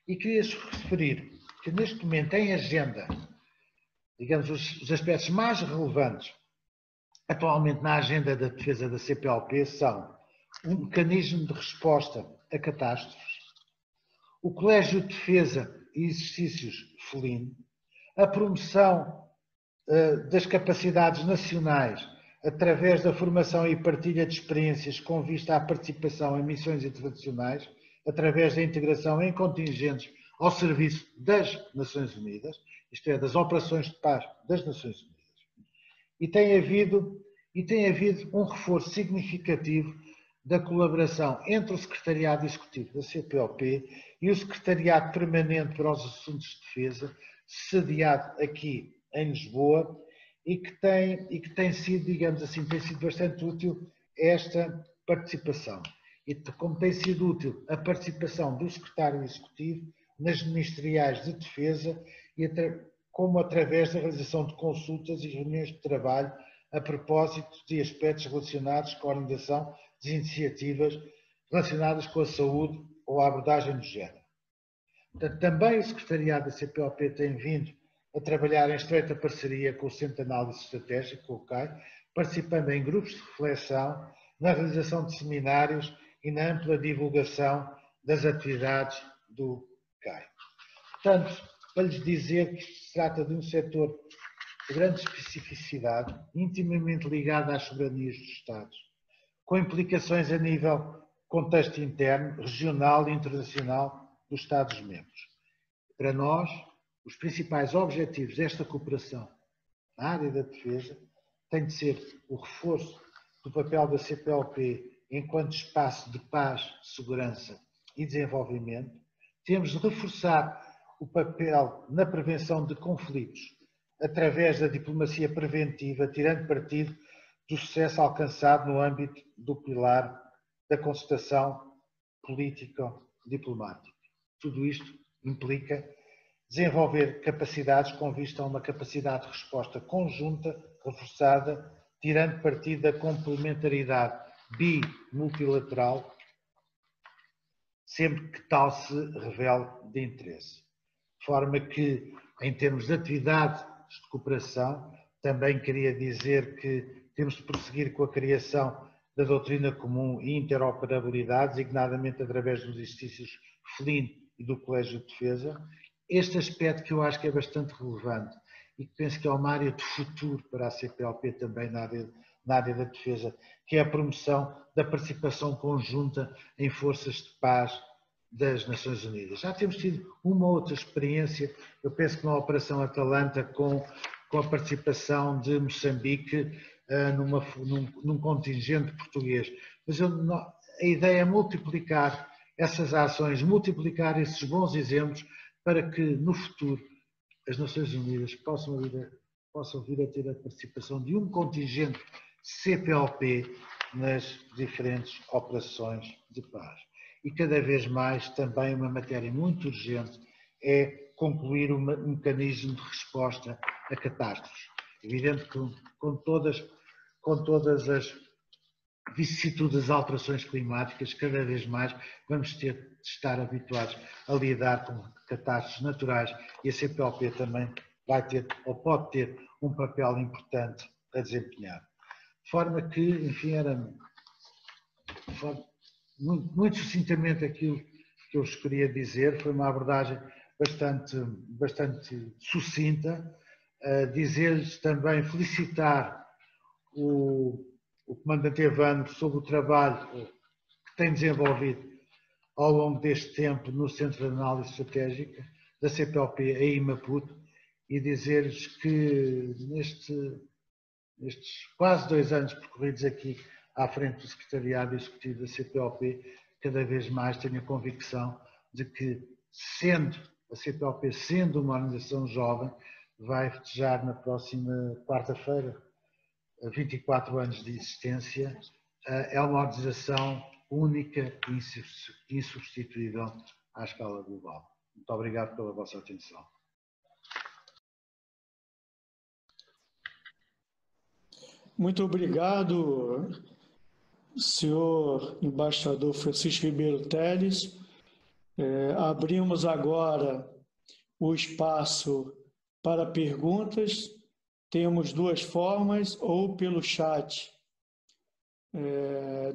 E queria-se referir que, neste momento, em agenda, digamos, os aspectos mais relevantes atualmente na agenda da defesa da CPLP são um mecanismo de resposta a catástrofes, o Colégio de Defesa e Exercícios FLIN, a promoção das capacidades nacionais através da formação e partilha de experiências com vista à participação em missões internacionais, através da integração em contingentes ao serviço das Nações Unidas, isto é, das operações de paz das Nações Unidas. E tem havido um reforço significativo da colaboração entre o Secretariado Executivo da CPLP e o Secretariado Permanente para os Assuntos de Defesa, sediado aqui em Lisboa, e que tem sido, digamos assim, tem sido bastante útil esta participação. E como tem sido útil a participação do Secretário Executivo nas ministeriais de defesa, como através da realização de consultas e reuniões de trabalho a propósito de aspectos relacionados com a organização de iniciativas relacionadas com a saúde ou a abordagem do género. Portanto, também o Secretariado da CPLP tem vindo a trabalhar em estreita parceria com o Centro de Análise Estratégica, o CAI, participando em grupos de reflexão, na realização de seminários e na ampla divulgação das atividades do CAI. Portanto, para lhes dizer que se trata de um setor de grande especificidade, intimamente ligado às soberanias dos Estados, com implicações a nível contexto interno, regional e internacional dos Estados-membros. Para nós, os principais objetivos desta cooperação na área da defesa têm de ser o reforço do papel da CPLP enquanto espaço de paz, segurança e desenvolvimento. Temos de reforçar o papel na prevenção de conflitos através da diplomacia preventiva, tirando partido do sucesso alcançado no âmbito do pilar da concertação político-diplomática. Tudo isto implica desenvolver capacidades com vista a uma capacidade de resposta conjunta, reforçada, tirando partido da complementaridade bi-multilateral, sempre que tal se revele de interesse. De forma que, em termos de atividades de cooperação, também queria dizer que temos de prosseguir com a criação da doutrina comum e interoperabilidade, designadamente através dos exercícios FLIN e do Colégio de Defesa. Este aspecto que eu acho que é bastante relevante e que penso que é uma área de futuro para a CPLP também na área da defesa, que é a promoção da participação conjunta em forças de paz das Nações Unidas. Já temos tido uma outra experiência, eu penso que na Operação Atalanta, com a participação de Moçambique num contingente português. Mas a ideia é multiplicar essas ações, multiplicar esses bons exemplos para que no futuro as Nações Unidas possam vir a ter a participação de um contingente CPLP nas diferentes operações de paz. E cada vez mais também uma matéria muito urgente é concluir um mecanismo de resposta a catástrofes. Evidente que com todas as vicissitudes das alterações climáticas, cada vez mais vamos ter de estar habituados a lidar com catástrofes naturais e a CPLP também vai ter ou pode ter um papel importante a desempenhar. De forma que, enfim, era muito sucintamente aquilo que eu vos queria dizer, foi uma abordagem bastante sucinta. Dizer-lhes também, felicitar o comandante Evandro sobre o trabalho que tem desenvolvido ao longo deste tempo no Centro de Análise Estratégica da CPLP em Maputo e dizer-lhes que nestes quase 2 anos percorridos aqui à frente do Secretariado Executivo da CPLP, cada vez mais tenho a convicção de que, a CPLP sendo uma organização jovem, vai festejar na próxima quarta-feira 24 anos de existência. É uma organização única e insubstituível à escala global. Muito obrigado pela vossa atenção. Muito obrigado, senhor embaixador Francisco Ribeiro Teles. Abrimos agora o espaço para perguntas. Temos 2 formas, ou pelo chat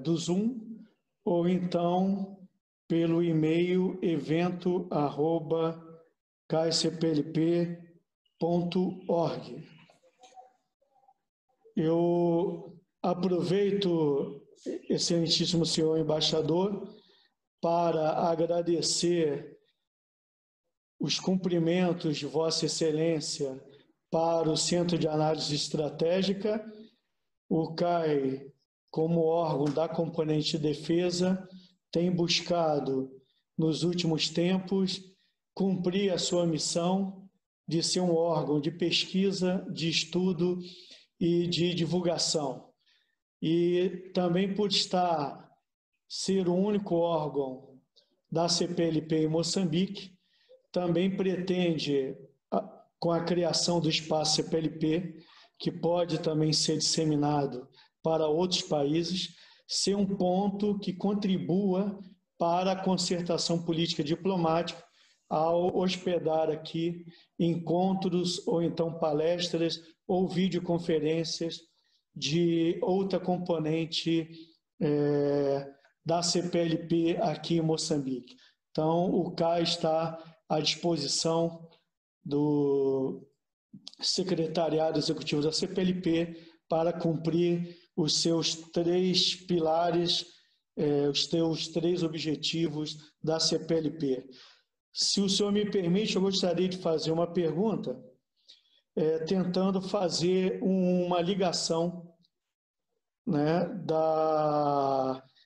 do Zoom, ou então pelo e-mail evento@kcplp.org. Eu aproveito, excelentíssimo senhor embaixador, para agradecer os cumprimentos de Vossa Excelência para o Centro de Análise Estratégica. O CAI, como órgão da componente de defesa, tem buscado, nos últimos tempos, cumprir a sua missão de ser um órgão de pesquisa, de estudo e de divulgação. E também por ser o único órgão da CPLP em Moçambique, também pretende, com a criação do espaço CPLP, que pode também ser disseminado para outros países, ser um ponto que contribua para a concertação política diplomática ao hospedar aqui encontros ou então palestras ou videoconferências de outra componente da CPLP aqui em Moçambique. Então, o CAI está à disposição do Secretariado Executivo da CPLP para cumprir os seus 3 pilares, os seus 3 objetivos da CPLP. Se o senhor me permite, eu gostaria de fazer uma pergunta, tentando fazer uma ligação, né,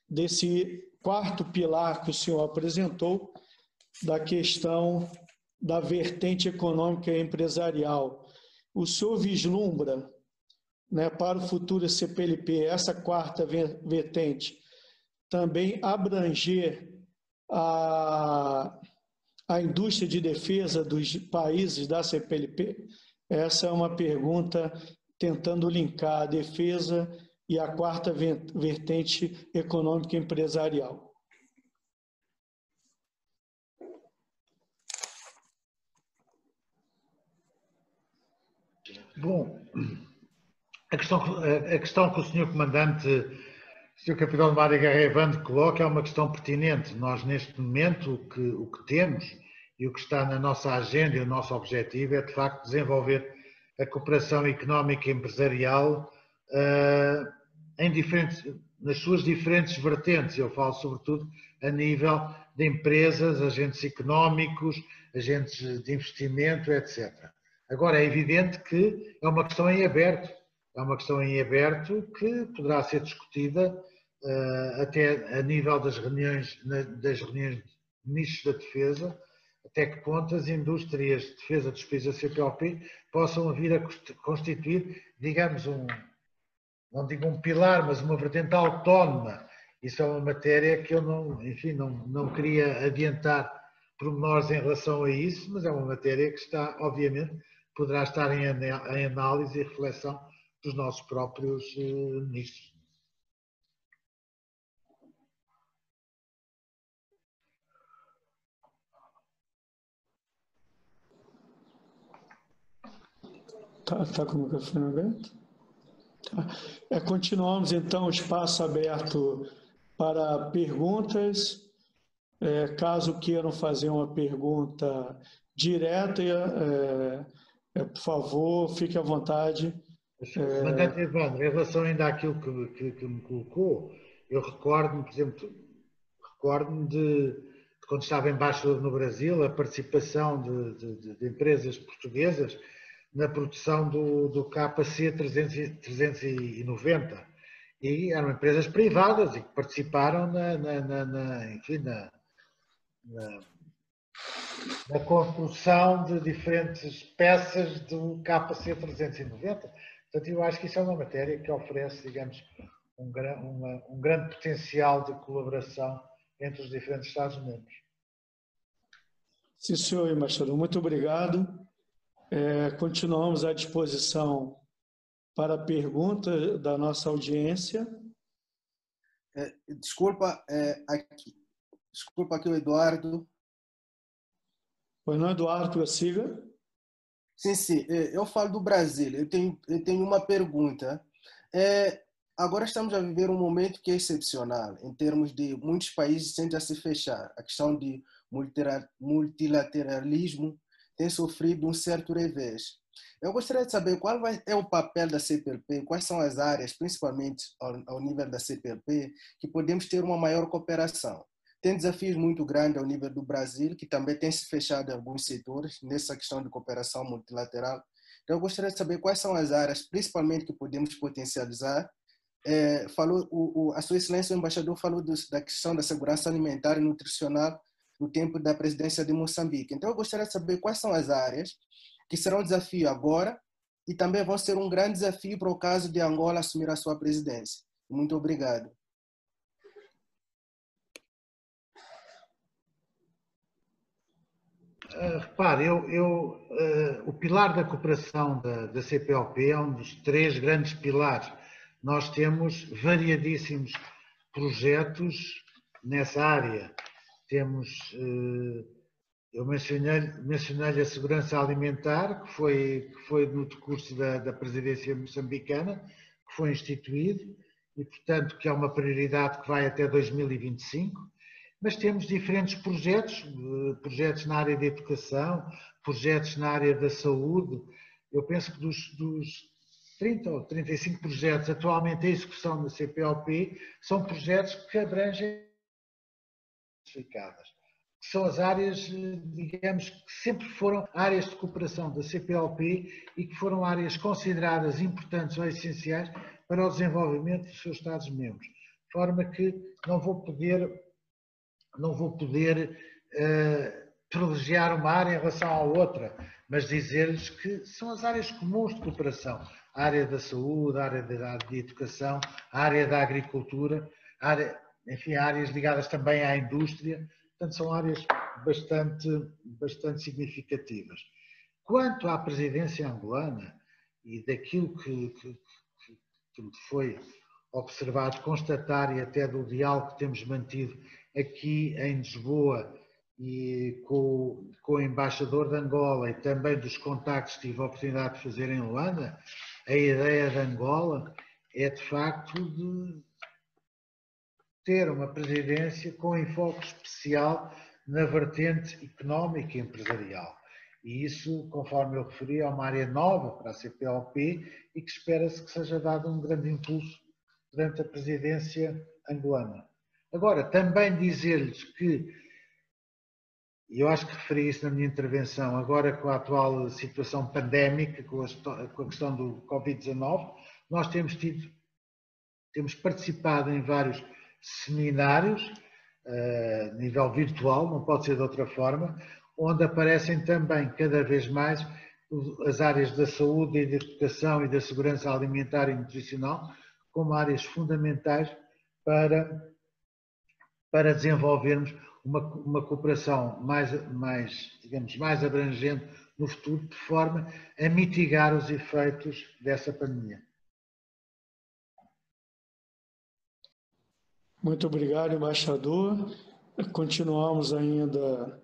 desse 4º pilar que o senhor apresentou, da questão da vertente econômica e empresarial. O senhor vislumbra, né, para o futuro CPLP, essa 4ª vertente, também abranger a indústria de defesa dos países da CPLP? Essa é uma pergunta tentando linkar a defesa e a 4ª vertente econômica e empresarial. Bom, a questão que o Sr. Comandante, Sr. Capitão de Mar e Guerra Evandro coloca é uma questão pertinente. Nós, neste momento, o que temos e o que está na nossa agenda e o nosso objetivo é, de facto, desenvolver a cooperação económica e empresarial nas suas diferentes vertentes. Eu falo, sobretudo, a nível de empresas, agentes económicos, agentes de investimento, etc. Agora, é evidente que é uma questão em aberto. É uma questão em aberto que poderá ser discutida até a nível das reuniões de ministros da defesa, até que ponto as indústrias de defesa dos países da CPLP possam vir a constituir, digamos, não digo um pilar, mas uma vertente autónoma. Isso é uma matéria que eu não queria adiantar pormenores em relação a isso, mas é uma matéria que está, obviamente, poderá estar em análise e reflexão dos nossos próprios ministros. Tá com o microfone aberto? Tá. Continuamos, então, o espaço aberto para perguntas. Caso queiram fazer uma pergunta direta, por favor, fique à vontade. Comandante Evandro, em relação ainda àquilo que me colocou, eu recordo-me, por exemplo, de quando estava embaixador no Brasil, a participação de empresas portuguesas na produção do KC 390. E eram empresas privadas e que participaram na construção de diferentes peças do KC 390. Portanto, eu acho que isso é uma matéria que oferece, digamos, um grande potencial de colaboração entre os diferentes Estados-membros. Sim, senhor embaixador, muito obrigado. Continuamos à disposição para perguntas da nossa audiência. Desculpa aqui o Eduardo. Pois não, Eduardo, prossiga. Sim, eu falo do Brasil. Eu tenho uma pergunta. Agora estamos a viver um momento que é excepcional, em termos de muitos países tentam se fechar. A questão de multilateralismo tem sofrido um certo revés. Eu gostaria de saber qual é o papel da CPLP, quais são as áreas, principalmente ao nível da CPLP, que podemos ter uma maior cooperação. Tem desafios muito grandes ao nível do Brasil, que também tem se fechado em alguns setores nessa questão de cooperação multilateral. Então, eu gostaria de saber quais são as áreas, principalmente, que podemos potencializar. A Sua Excelência, o embaixador, falou da questão da segurança alimentar e nutricional no tempo da presidência de Moçambique. Então, eu gostaria de saber quais são as áreas que serão um desafio agora e também vão ser um grande desafio para o caso de Angola assumir a sua presidência. Muito obrigado. Repare, o pilar da cooperação da CPLP é um dos 3 grandes pilares. Nós temos variadíssimos projetos nessa área. Temos, eu mencionei a segurança alimentar, que foi no decurso da presidência moçambicana, que foi instituído, e, portanto, que é uma prioridade que vai até 2025. Mas temos diferentes projetos na área da educação, projetos na área da saúde. Eu penso que dos 30 ou 35 projetos atualmente em execução da CPLP, são projetos que abrangem identificadas. São as áreas, digamos, que sempre foram áreas de cooperação da CPLP e que foram áreas consideradas importantes ou essenciais para o desenvolvimento dos seus Estados-membros. De forma que não vou poder privilegiar uma área em relação à outra, mas dizer-lhes que são as áreas comuns de cooperação. A área da saúde, a área da educação, a área da agricultura, áreas ligadas também à indústria. Portanto, são áreas bastante significativas. Quanto à presidência angolana e daquilo que foi observado, constatar e até do diálogo que temos mantido aqui em Lisboa e com o embaixador de Angola e também dos contactos que tive a oportunidade de fazer em Luanda, a ideia de Angola é de facto de ter uma presidência com enfoque especial na vertente económica e empresarial. E isso, conforme eu referi, é uma área nova para a CPLP e que espera-se que seja dado um grande impulso durante a presidência angolana. Agora, também dizer-lhes que, e eu acho que referi isso na minha intervenção, agora com a atual situação pandémica, com a questão do Covid-19, nós temos participado em vários seminários, a nível virtual, não pode ser de outra forma, onde aparecem também cada vez mais as áreas da saúde e da educação e da segurança alimentar e nutricional como áreas fundamentais para desenvolvermos uma cooperação mais abrangente no futuro, de forma a mitigar os efeitos dessa pandemia. Muito obrigado, embaixador. Continuamos ainda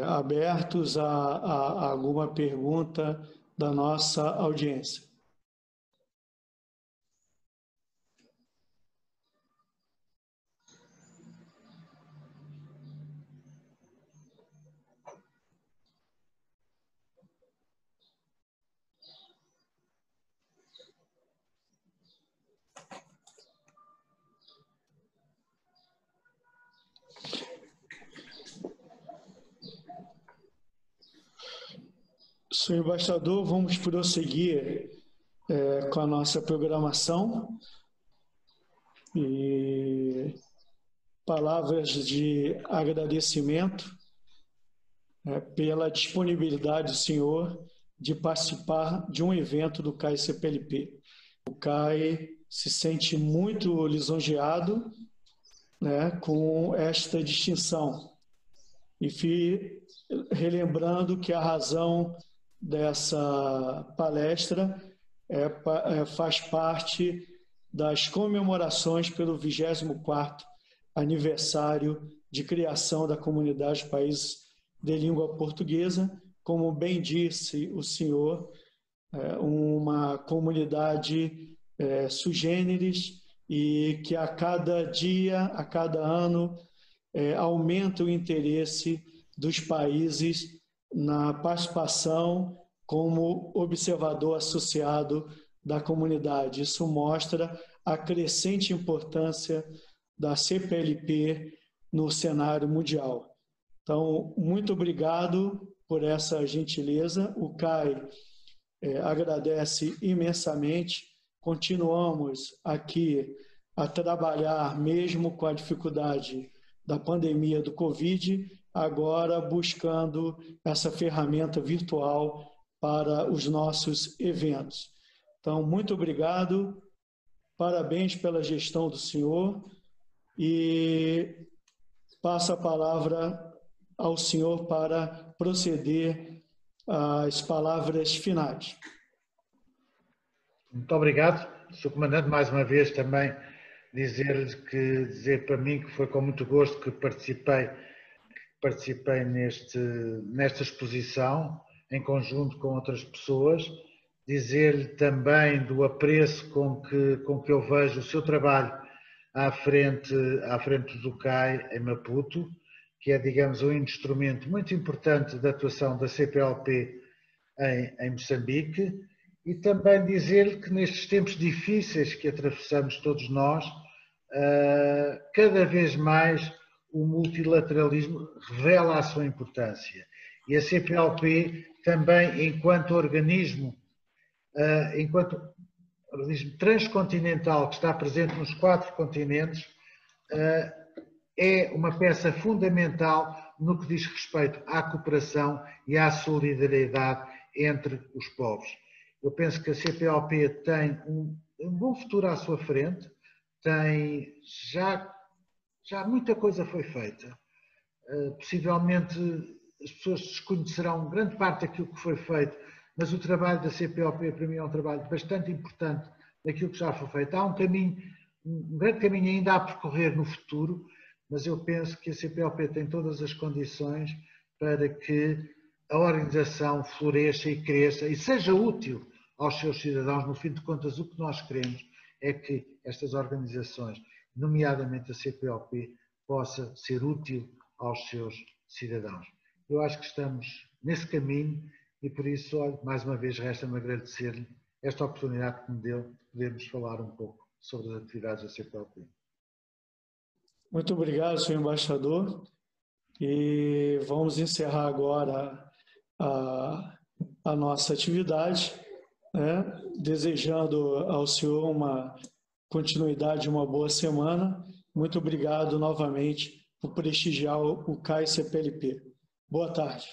abertos a alguma pergunta da nossa audiência. Senhor embaixador, vamos prosseguir com a nossa programação e palavras de agradecimento pela disponibilidade do senhor de participar de um evento do CAI CPLP. O CAI se sente muito lisonjeado, com esta distinção e relembrando que a razão dessa palestra faz parte das comemorações pelo 24º aniversário de criação da Comunidade de Países de Língua Portuguesa, como bem disse o senhor, uma comunidade sui generis e que a cada dia, a cada ano, aumenta o interesse dos países na participação como observador associado da comunidade. Isso mostra a crescente importância da CPLP no cenário mundial. Então, muito obrigado por essa gentileza. O CAI agradece imensamente. Continuamos aqui a trabalhar, mesmo com a dificuldade da pandemia do Covid, agora buscando essa ferramenta virtual para os nossos eventos. Então, muito obrigado, parabéns pela gestão do senhor e passo a palavra ao senhor para proceder às palavras finais. Muito obrigado, Sr. Comandante, mais uma vez também dizer para mim que foi com muito gosto que participei nesta exposição, em conjunto com outras pessoas, dizer-lhe também do apreço com que eu vejo o seu trabalho à frente do CAI em Maputo, que é, digamos, um instrumento muito importante da atuação da CPLP em Moçambique, e também dizer-lhe que nestes tempos difíceis que atravessamos todos nós, cada vez mais o multilateralismo revela a sua importância. E a CPLP também, enquanto organismo transcontinental que está presente nos 4 continentes, é uma peça fundamental no que diz respeito à cooperação e à solidariedade entre os povos. Eu penso que a CPLP tem um bom futuro à sua frente, já muita coisa foi feita. Possivelmente as pessoas desconhecerão grande parte daquilo que foi feito, mas o trabalho da CPLP para mim é um trabalho bastante importante daquilo que já foi feito. Há um grande caminho ainda a percorrer no futuro, mas eu penso que a CPLP tem todas as condições para que a organização floresça e cresça e seja útil aos seus cidadãos. No fim de contas, o que nós queremos é que estas organizações, nomeadamente a CPLP, possa ser útil aos seus cidadãos. Eu acho que estamos nesse caminho e por isso, olha, mais uma vez, resta-me agradecer-lhe esta oportunidade que me deu de podermos falar um pouco sobre as atividades da CPLP. Muito obrigado, senhor embaixador. E vamos encerrar agora a nossa atividade, desejando ao senhor uma continuidade, uma boa semana. Muito obrigado novamente por prestigiar o CAI CPLP. Boa tarde.